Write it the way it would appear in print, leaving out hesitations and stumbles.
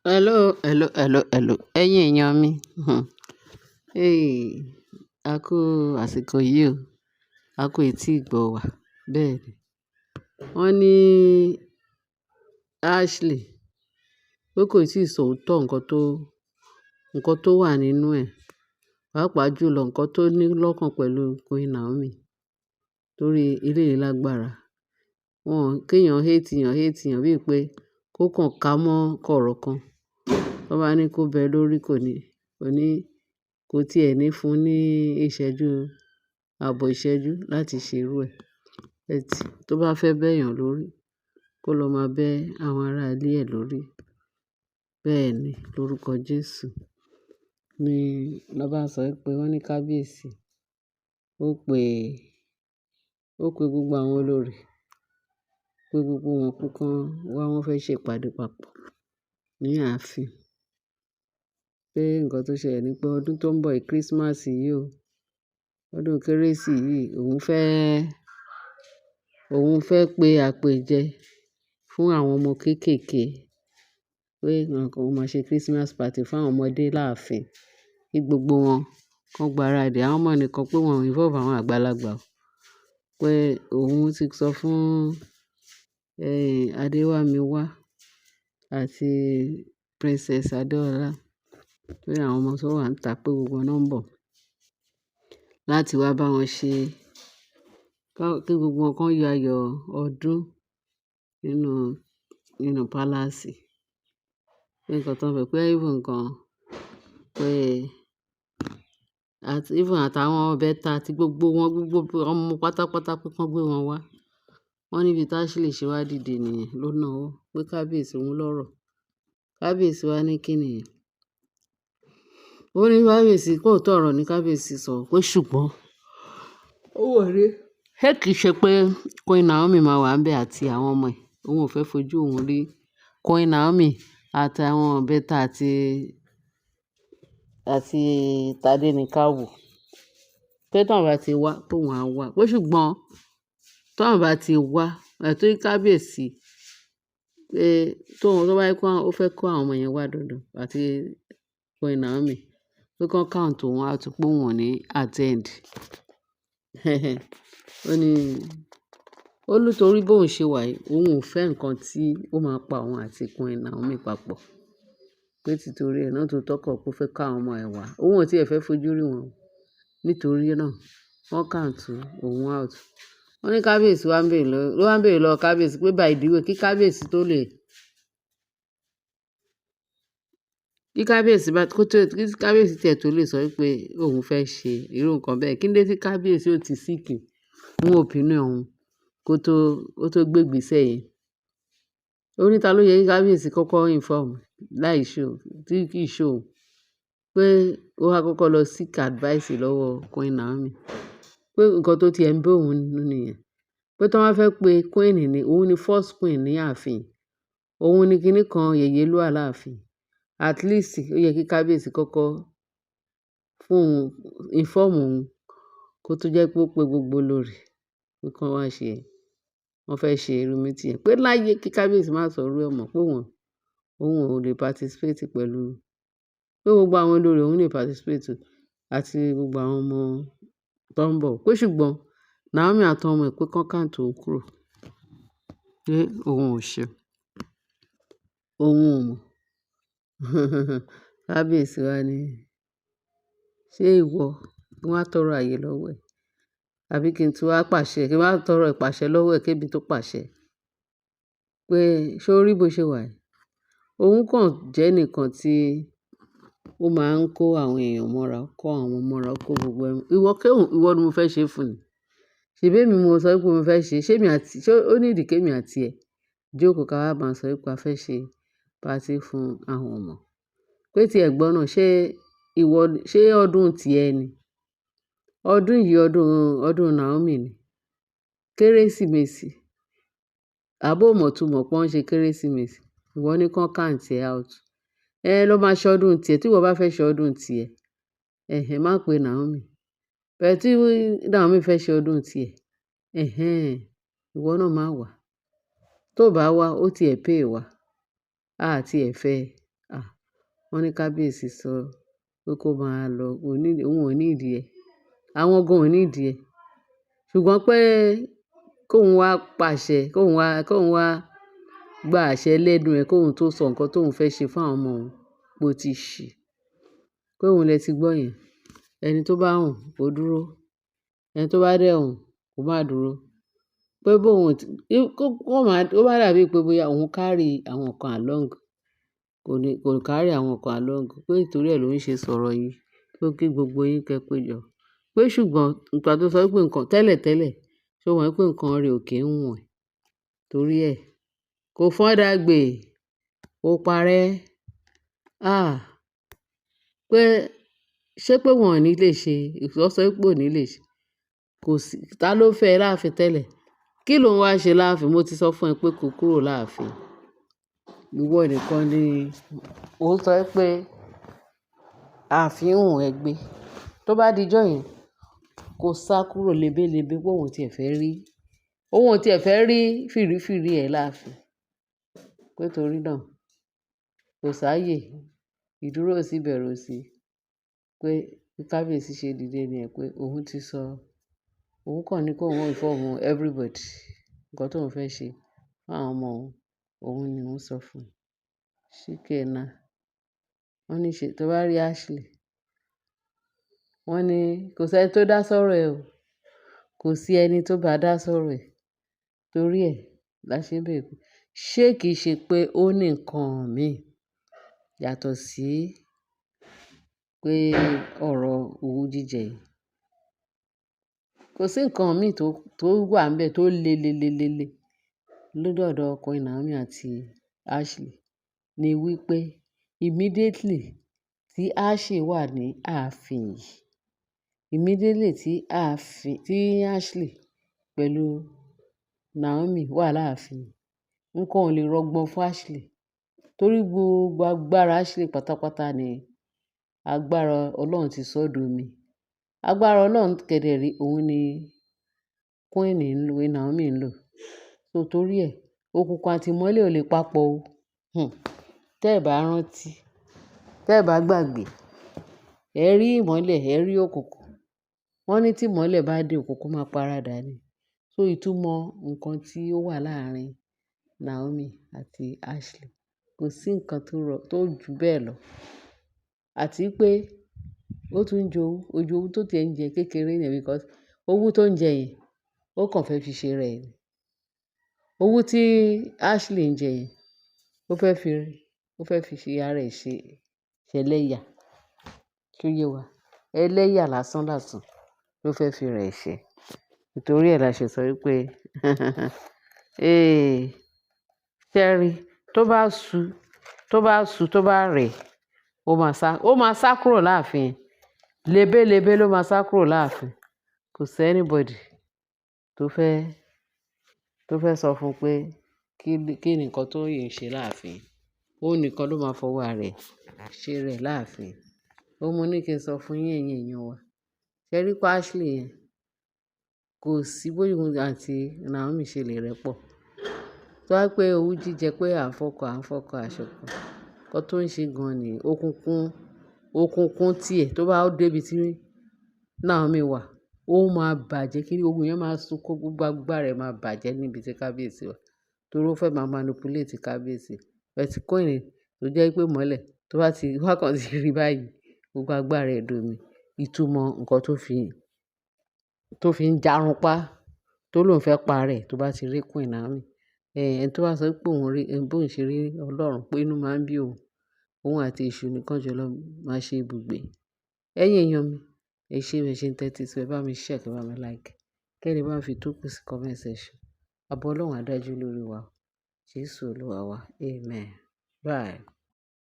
Hello. Ẹ̀yin èèyàn mi. Hey, a kú àsìkò yìí o. A kú etí ìgbọ́ wa. Bẹ́ẹ̀ ni. Wọ́n ní Ashley pé kò tíì sọ òótọ́ nǹkan tó wà nínú ẹ̀. Pàápàá jùlọ nǹkan tó ní lọ́kàn pẹ̀lú Queen Naomi. Torí eléyìí lágbára. Kéèyàn hate èèyàn bíi pé kó kàn ká mọ́ kọ̀rọ̀ kan. Tó bá ní kó bẹ lórí kò tiẹ̀ ní fún ní ààbọ̀ ìṣẹ́jú láti ṣe irú ẹ̀. Tó bá fẹ́ bẹ́yàn lórí, kó lọ máa bẹ́ àwọn ará ilé ẹ̀ lórí. Bẹ́ẹ̀ ni, lórúkọ Jésù. Ni lọ́ bá sọ pé wọ́n ní kábíyèsí. Ó pe gbogbo àwọn olórí, pé gbogbo wọn pé kán wá, wọ́n fẹ́ ṣe ìpàdé papọ̀ ní ààfin. Pé nǹkan tó ṣẹlẹ̀ ní pé ọdún tó ń bọ̀ yìí, Christmas yìí o, ọdún Kérésì yìí, òun fẹ́ pe àpèjẹ fún àwọn ọmọ kéékèèké. Pé òun máa ṣe Christmas party fún àwọn ọmọdé láàfin. Kí gbogbo wọn kán gbaradì. Àwọn ọmọ nìkan pé wọn ò involve àwọn àgbàlagbà o. Pé òun ti sọ fún Adéwàmíwá àti Princess Adéọlá pé àwọn ọmọ tó wà níta pé gbogbo wọn náà ń bọ̀ láti wá bá wọn ṣe, kí gbogbo wọn kán yọ ayọ̀ ọdún nínú palace. Pé nǹkan tó ń fẹ́ pé even gan pé àtàwọn ìbẹ́ta àti gbogbo ọmọ pátápátá pé kán gbé wọn wá. Wọ́n níbi tí Ashley ṣe wá dìde nìyẹn ló nawọ́ pé kábíyèsí òun lọ́rọ̀. Kábíyèsí wá ní kí nìyẹn. Ó ní kábíyèsí pé òótọ́ ọ̀rọ̀ ní kábíyèsí sọ pé ṣùgbọ́n ó wọlé. Ṣé kìí ṣe pé Queen Naomi máa wà níbẹ̀ àti àwọn ọmọ ẹ̀. Òun ò fẹ́ fojú òun rí Queen Naomi àti àwọn ìbẹ́ta àti Tádéníkàwò. Pé tí wọ́n bá ti wá, pé òun á wá. Pé ṣùgbọ́n tí wọ́n bá ti wá, torí kábíyèsí pé tó bá jẹ́ pé ó fẹ́ kó àwọn ọmọ yẹn wá dandan àti Queen Naomi pé kán count òun out pé òun ò ní attend. Ó ní torí bóun ṣe wà yìí, òun ò fẹ́ nǹkan tí ó máa pa òun àti Queen Naomi papọ̀. Pé títorí ẹ̀ náà tó tọ́kọ̀ pé ó fẹ́ ká àwọn ọmọ ẹ̀ wá. Òun ò tiẹ̀ fẹ́ fojú rí wọn. Nítorí náà wọ́n count òun out. Wọ́n ní kábíyèsí wá ń béèrè lọ́wọ́ kábíyèsí pé by the way kí kábíyèsí tiẹ̀ tó lè sọ wípé òun fẹ́ ṣe irú nǹkan bẹ́ẹ̀. Kí ló dé tí kábíyèsí ò ti seek fún opinion òun kó tó gbé ìgbésẹ̀ yẹn. Ó ní ta ló yẹ kí kábíyèsí kọ́kọ́ inform tí kì í ṣe òun. Pé ó wá kọ́kọ́ lọ seek advice lọ́wọ́ Queen Naomi. Pé nǹkan tó tiẹ̀ ń bí òun nínú nìyẹn. Pé tí wọ́n bá fẹ́ pe queen ni, òun ni first queen ní ààfin. Òun ni kíní kan yèyélúà láàfin. At least ó yẹ kí kábíyèsí kọ́kọ́ inform òun kó tó jẹ́ pé ó pe gbogbo olórí pé kán wá wọ́n fẹ́ ṣe irú meeting yẹn. Pé láyé kí kábíyèsí má sọ irú ẹ̀ mọ́ pé òun ò lè participate pẹ̀lú. Pé gbogbo àwọn olórí òun lè participate àti gbogbo àwọn ọmọ tó ń bọ̀. Pé ṣùgbọ́n Naomi àtàwọn ọmọ ẹ̀ pé kán count òun kúrò. Pé òun ò ṣe. Òun ò mọ̀. Kábíyèsí wá ní, ṣé ìwọ kí n wá tọrọ ààyè lọ́wọ́ ẹ̀? Àbí kí n tún wá pàṣẹ, kí n wá tọrọ ìpàṣẹ lọ́wọ́ ẹ̀ kémi tó pàṣẹ? Pé ṣé o rí bó ṣe wà yìí? Òun kàn jẹ́ ẹnìkan tí ó máa ń kó àwọn èèyàn mọ́ra, kó àwọn ọmọ mọ́ra, kó gbogbo ẹ̀mí. Ìwọ ni mo fẹ́ ṣe fún ni. Ṣèbí èmi mo sọ wípé mo fẹ́ ṣe. Ṣé ó need kémi àti ẹ̀ jókòó ká wá máa sọ wípé a fẹ́ ṣe party fún àwọn ọmọ? Pé tí ẹ̀ gbọ́ náà, ṣé ọdún tìẹ ni? Ọdún yìí ọdún Naomi ni. Kérésìmesì. Àbó mọ̀ tún mọ̀ pé wọ́n ń ṣe Kérésìmesì. Ìwọ ní kán count ẹ out. Lọ máa ṣe ọdún tìẹ. Tí ìwọ bá fẹ́ ṣe ọdún tìẹ, má pe Naomi. Bẹ́ẹ̀ tí Naomi fẹ́ ṣe ọdún tìẹ, ìwọ náà máa wá. Tó bá wá, ó tiẹ̀ pay wá. A ti ẹ̀ fẹ́ ẹ. Ah, wọ́n ní kábíyèsí sọ pé kó máa lọ, òun ò ní ìdí ẹ̀. Àwọn gan ò ní ìdí ẹ̀. Ṣùgbọ́n pé kóun wá pàṣẹ, kóun wá gba àṣẹ lẹ́nu ẹ̀, kóun tó sọ nǹkan tóun fẹ́ ṣe fún àwọn ọmọ òun, pé ó ti ṣì. Pé òun lẹ ti gbọ́ yẹn. Ẹni tó bá hùn kó dúró. Ẹni tó bá dẹ̀ hùn kó má dúró. Pé bóun ó má dàbí pé bóyá òun carry àwọn kan along. Kò carry àwọn kan along. Pé nítorí ẹ̀ ló ń ṣe sọ̀rọ̀ yìí. Pé kí gbogbo yín kẹ́ péjọ. Pé ṣùgbọ́n ìgbà tó sọ pé nǹkan tẹ́lẹ̀, ṣé o mọ̀ pé nǹkan rẹ̀ ò kí ń wùn ẹ̀. Torí ẹ̀, kò fọ́n dàgbé, kò parẹ́. Ah! Pé ṣé pé wọn ò ní lè ṣe, ìwọ sọ pé ò ní lè ṣe. Kò sí, ta ló fẹ́ ẹ láàfin tẹ́lẹ̀? Kí ló ń wá ṣe láàfin? Mo ti sọ fún ẹ pé kó kúrò láàfin. Ìwọ nìkan ni ó sọ pé ààfin hùn ẹ gbé. Tó bá dijọ́ yẹn, kó sá kúrò lebélebé pé òun tí ẹ̀ fẹ́ rí. Òun tí ẹ̀ fẹ́ rí fìrífìrí ẹ̀ láàfin. Pé torí náà, kò sáàyè. Ìdúró sí bẹ̀rù sí. Pé bí kábíyèsí ṣe dìde ni ẹ̀ pé òun ti sọ. Òun kàn ní kó òun inform everybody nǹkan tóun fẹ́ ṣe fún àwọn ọmọ òun. Òun ni òun sọ fún. Shikena. Wọ́n ní ṣe tó bá rí Ashley. Wọ́n ní kò sí ẹni tó dá sọ́rọ̀ ẹ o. Kò sí ẹni tó bá dá sọ́rọ̀ ẹ. Torí ẹ̀ la ṣe ń bèèrè pé ṣé kìí ṣe pé ó ní nǹkan míì yàtọ̀ sí pé ọ̀rọ̀ owú jíjẹ yìí. Kò sí nǹkan míì tó wà níbẹ̀ tó le lọ́dọ̀ Queen Naomi àti Ashley. Ni wípé immediately tí Ashley wà ní ààfin yìí, immediately tí Ashley pẹ̀lú Naomi wà láàfin, nǹkan ò lè rọgbọn fún Ashley. Torí gbogbo agbára Ashley pátápátá ni agbára Ọlọ́run ti sọ́dọ̀ omi. Agbára Ọlọ́run kẹ̀dẹ̀ rí, òun ni Queen Naomi ń lò. So torí ẹ̀, òkùnkùn àti ìmọ́lẹ̀ ò lè papọ̀ o. Tẹ́ ẹ bá rántí, tẹ́ ẹ bá gbàgbé, ẹ rí ìmọ́lẹ̀, ẹ rí òkùnkùn. Wọ́n ní tí ìmọ́lẹ̀ bá dé, òkùnkùn máa paradà ni. So ìtumọ̀ nǹkan tí ó wà láàárín Naomi àti Ashley kò sí nǹkan tó ju bẹ́ẹ̀ lọ. Àti pé ó tún ojú owú tó ti ẹ̀ ń jẹ kékeré yẹn because owú tó ń jẹ yẹn, ó kàn fẹ́ fi ṣe rẹ̀ ni. Owú tí Ashley ń jẹ yẹn, ó fẹ́ fi ṣe ara ẹ̀ ṣe ẹlẹ́yà. Ṣó yé wa? Ẹlẹ́yà lásán ló fẹ́ fi rẹ̀ ṣe. Nítorí ẹ̀ la ṣe sọ wípé ṣé ẹ rí, tó bá rẹ̀, ó máa sá kúrò láàfin. Lebélebé ló máa sá kúrò láàfin. Kò sí anybody tó fẹ́ sọ fún pé kí ni nǹkan tó yẹ ṣe láàfin. Ó nìkan ló máa fọwọ́ rẹ̀ ṣe rẹ̀ láàfin. Ó mú ní kí n sọ fún yín ẹ̀yin èèyàn wa. Ṣé ẹ rí pé Ashley yẹn kò sí bóyá òun àti Naomi ṣe lè rẹ́pọ̀. Tó bá pé owú jíjẹ pé à ń fọkọ àṣọkọ. Nǹkan tó ń ṣe gan ni òkùnkùn tiẹ̀ tó bá dé ibi tí Naomi wà, ó máa bàjẹ́ kí gbogbo yẹn máa sunkún, gbogbo agbára rẹ̀ máa bàjẹ́ níbi tí kábíyèsí wà. Torí ó fẹ́ máa manipulate kábíyèsí. Bẹ̀tí Queen tó jẹ́ pé mọ́lẹ̀ tó bá ti wákàn ti rí báyìí, gbogbo agbára rẹ̀ domi. Ìtumọ̀ nǹkan tó fi ń jarunpá tó lóun fẹ́ pa rẹ̀ tó bá ti rí Queen Naomi. Ẹni tó bá sọ pé bóun ṣe rí Ọlọ́run pé inú máa ń bí òun àti èṣù nìkan jọ lọ máa ṣe ibùgbé. Ẹ̀yin èèyàn mi, ẹ ṣé bí ẹ ṣe ń tẹ́tí sí, ẹ bá mi share, ẹ bá mi like. Kẹ́ni bá fi tó kù sí comment section. Àbọ̀ Ọlọ́run á dájú lórí wa. Jésù Olúwa wa. Amen. Bye.